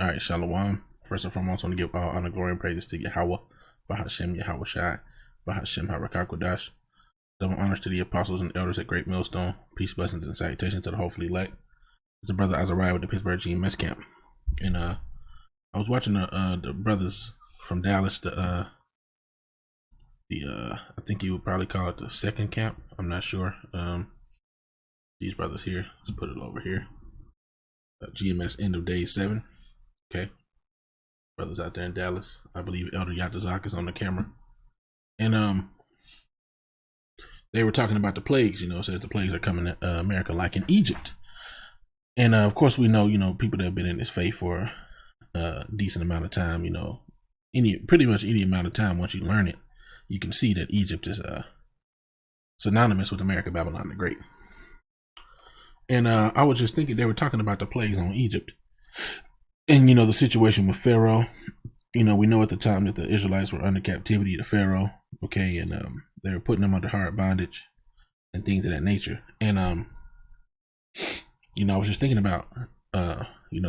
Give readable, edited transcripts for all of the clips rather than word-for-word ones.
All right, Shalom. First and foremost, I want to give all honor, glory, and praises to Yahweh, Bahashem, Yahweh Shai, Bahashem, Harakakodash. Double honors to the apostles and elders at Great Millstone. Peace, blessings, and salutations to the hopefully elect. It's the brother Azariah with the Pittsburgh GMS camp. And I was watching the brothers from Dallas, I think you would probably call it the second camp. I'm not sure. These brothers here, let's put it over here. GMS end of day 7. Okay. Brothers out there in Dallas. I believe Elder Yatazak is on the camera. And they were talking about the plagues, said the plagues are coming to America like in Egypt. And of course we know, people that have been in this faith for a decent amount of time, pretty much any amount of time, once you learn it, you can see that Egypt is synonymous with America, Babylon the Great. And I was just thinking, they were talking about the plagues on Egypt. And, the situation with Pharaoh, we know at the time that the Israelites were under captivity to Pharaoh, okay, and they were putting them under hard bondage and things of that nature. And, I was just thinking about, the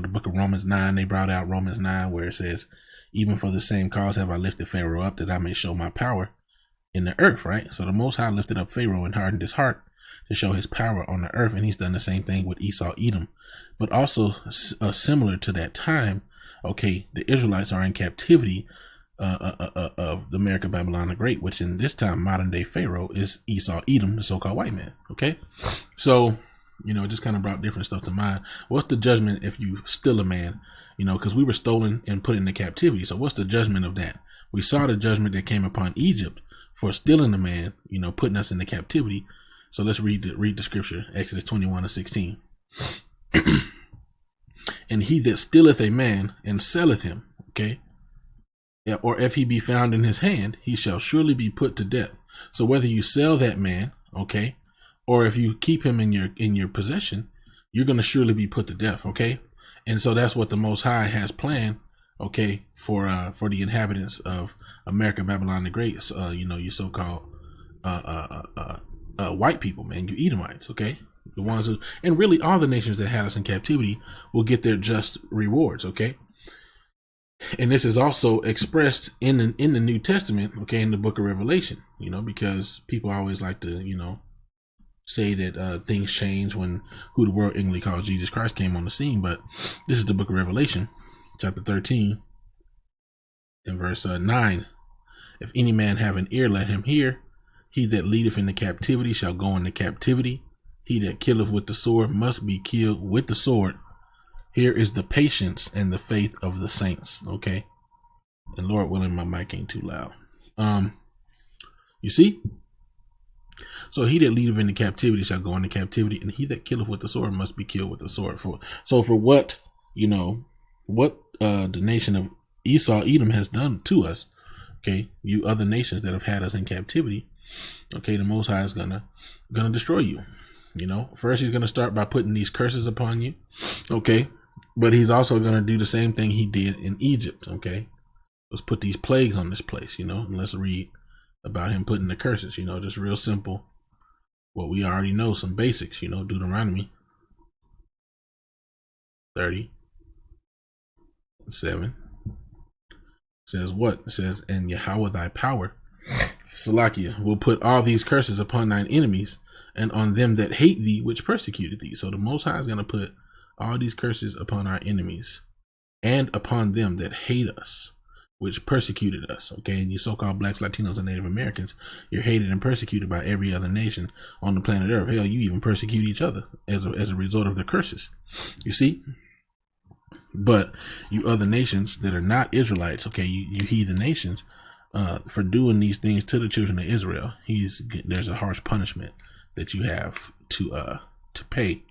book of Romans 9, they brought out Romans 9, where it says, even for the same cause have I lifted Pharaoh up, that I may show my power in the earth, right? So the Most High lifted up Pharaoh and hardened his heart to show his power on the earth, and he's done the same thing with Esau, Edom. But also similar to that time, okay, the Israelites are in captivity of the America, Babylon the Great, which in this time, modern day Pharaoh is Esau, Edom, the so-called white man, okay? So, it just kind of brought different stuff to mind. What's the judgment if you steal a man? Because we were stolen and put into captivity. So what's the judgment of that? We saw the judgment that came upon Egypt for stealing a man, putting us into captivity. So let's read the scripture, Exodus 21:16. And he that stealeth a man and selleth him, okay, or if he be found in his hand, he shall surely be put to death. So whether you sell that man, okay, or if you keep him in your possession, you're going to surely be put to death, okay? And so that's what the Most High has planned, okay, for the inhabitants of America, Babylon the Great, your so-called white people, man, you Edomites, okay? The ones who, and really all the nations that had us in captivity will get their just rewards, okay? And this is also expressed in the New Testament, okay, in the book of Revelation, because people always like to, say that things change when who the world English calls Jesus Christ came on the scene. But this is the book of Revelation, chapter 13, and verse 9. If any man have an ear, let him hear. He that leadeth into captivity shall go into captivity. He that killeth with the sword must be killed with the sword. Here is the patience and the faith of the saints, okay? And Lord willing, my mic ain't too loud. You see? So he that leadeth into captivity shall go into captivity, and he that killeth with the sword must be killed with the sword. For what, the nation of Esau, Edom has done to us, okay, you other nations that have had us in captivity, okay, the Most High is gonna destroy you. First he's gonna start by putting these curses upon you, okay, but he's also gonna do the same thing he did in Egypt, okay. Let's put these plagues on this place, and let's read about him putting the curses, just real simple. What we already know, some basics, Deuteronomy 30:7 says what? It says, and Yahweh thy power, Salakia, will put all these curses upon thine enemies and on them that hate thee, which persecuted thee. So the Most High is going to put all these curses upon our enemies and upon them that hate us, which persecuted us, okay? And you so-called blacks, Latinos, and Native Americans, you're hated and persecuted by every other nation on the planet Earth. Hell, you even persecute each other as a result of the curses, you see? But you other nations that are not Israelites, okay, you heathen nations, for doing these things to the children of Israel, there's a harsh punishment that you have to pay,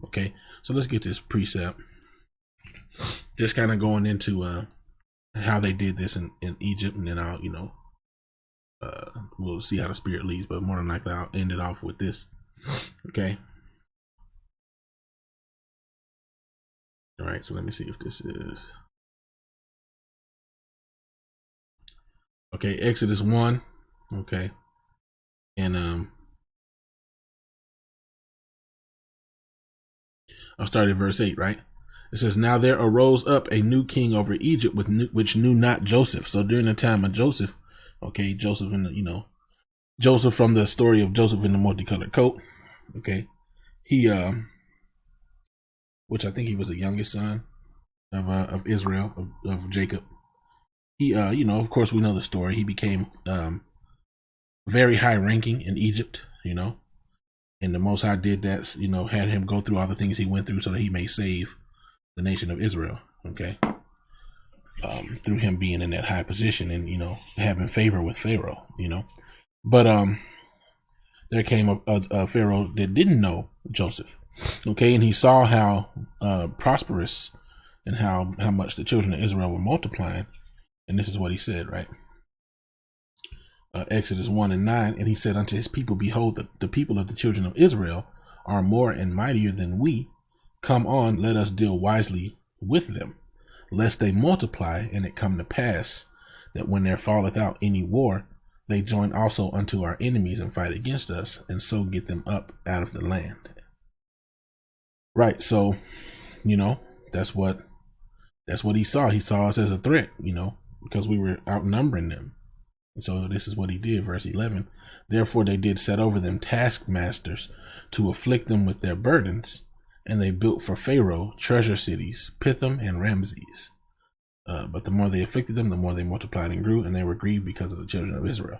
okay? So let's get this precept. Just kind of going into how they did this in Egypt, and then I'll, we'll see how the spirit leads, but more than likely I'll end it off with this, okay? All right, so let me see if this is, okay, Exodus 1, okay, and I'll start at verse 8, right? It says, now there arose up a new king over Egypt which knew not Joseph. So during the time of Joseph, okay, Joseph in the, Joseph from the story of Joseph in the multicolored coat, okay, he, which I think he was the youngest son of Israel, of Jacob. He, of course we know the story. He became very high ranking in Egypt, and the Most High did that, had him go through all the things he went through so that he may save the nation of Israel, okay, through him being in that high position and, having favor with Pharaoh, but there came a Pharaoh that didn't know Joseph, okay, and he saw how prosperous and how much the children of Israel were multiplying, and this is what he said, right? Exodus 1:9, and he said unto his people, behold, the people of the children of Israel are more and mightier than we. Come on, let us deal wisely with them, lest they multiply, and it come to pass that when there falleth out any war, they join also unto our enemies and fight against us, and so get them up out of the land. Right, so, that's what he saw. He saw us as a threat, because we were outnumbering them. And so this is what he did, verse 11. Therefore they did set over them taskmasters to afflict them with their burdens, and they built for Pharaoh treasure cities, Pithom and Ramses. But the more they afflicted them, the more they multiplied and grew, and they were grieved because of the children of Israel.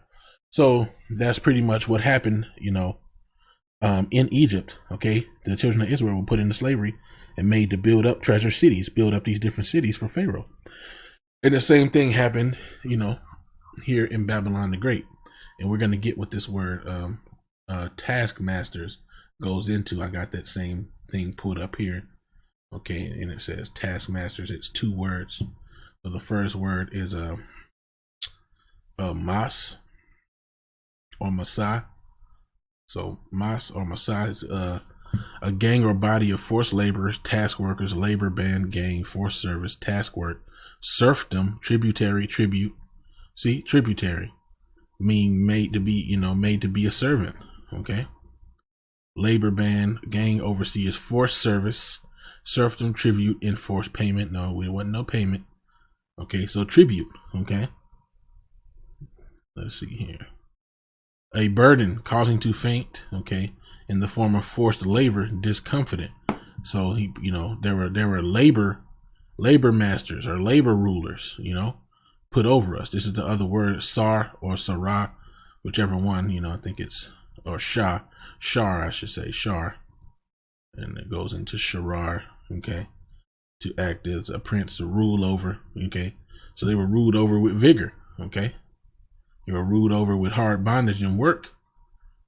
So that's pretty much what happened, in Egypt. Okay, the children of Israel were put into slavery and made to build up treasure cities, build up these different cities for Pharaoh. And the same thing happened, here in Babylon the Great. And we're going to get what this word taskmasters goes into. I got that same thing pulled up here, okay, and it says taskmasters. It's two words. So the first word is mas or masai. So mas or masai is a gang or body of forced laborers, task workers, labor band, gang, forced service, task work, serfdom, tributary, tribute. See, tributary mean made to be a servant, okay. Labor band, gang, overseers, forced service, serfdom, tribute, enforced payment. No, there wasn't no payment. Okay, so tribute, okay. Let's see here. A burden causing to faint, okay, in the form of forced labor, discomfited. So he, there were labor masters or labor rulers, put over us. This is the other word, sar or sarah, whichever one, I think it's, or shar, I should say, shar. And it goes into sharar, okay, to act as a prince, to rule over, okay. So they were ruled over with vigor, okay. They were ruled over with hard bondage and work,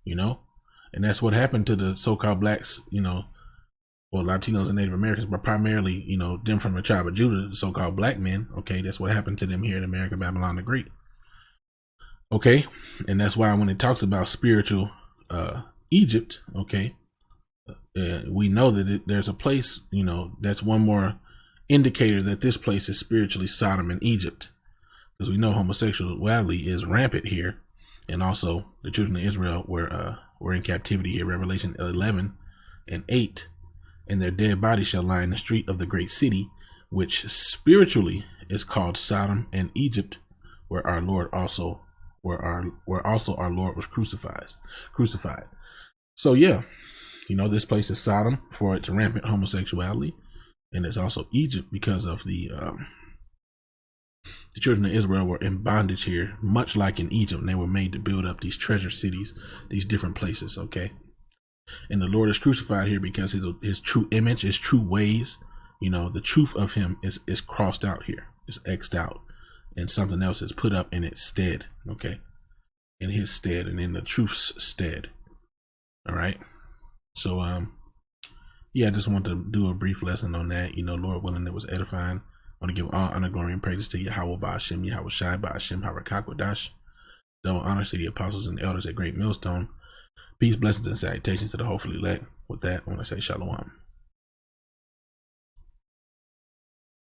and that's what happened to the so-called blacks, well, Latinos and Native Americans, but primarily, them from the tribe of Judah, the so-called black men. Okay, that's what happened to them here in America, Babylon the Great. Okay, and that's why when it talks about spiritual Egypt, okay, we know that there's a place, that's one more indicator that this place is spiritually Sodom and Egypt, because we know homosexuality is rampant here, and also the children of Israel were in captivity here. Revelation 11:8. And their dead bodies shall lie in the street of the great city, which spiritually is called Sodom and Egypt, where our Lord also our Lord was crucified. So yeah, this place is Sodom for its rampant homosexuality, and it's also Egypt because of the children of Israel were in bondage here, much like in Egypt, and they were made to build up these treasure cities, these different places. Okay. And the Lord is crucified here because his true image, his true ways, the truth of him is crossed out here, is X'd out, and something else is put up in its stead, okay, in his stead and in the truth's stead. All right. So, yeah, I just want to do a brief lesson on that. Lord willing, it was edifying. I want to give all honor, glory, and praises to Yahweh Ba'ashem, Yahweh Shai Ba'ashem, Harakakwadash. Double honors to the apostles and the elders at Great Millstone. Peace, blessings, and salutations to the hopefully elect. With that, I want to say shalom.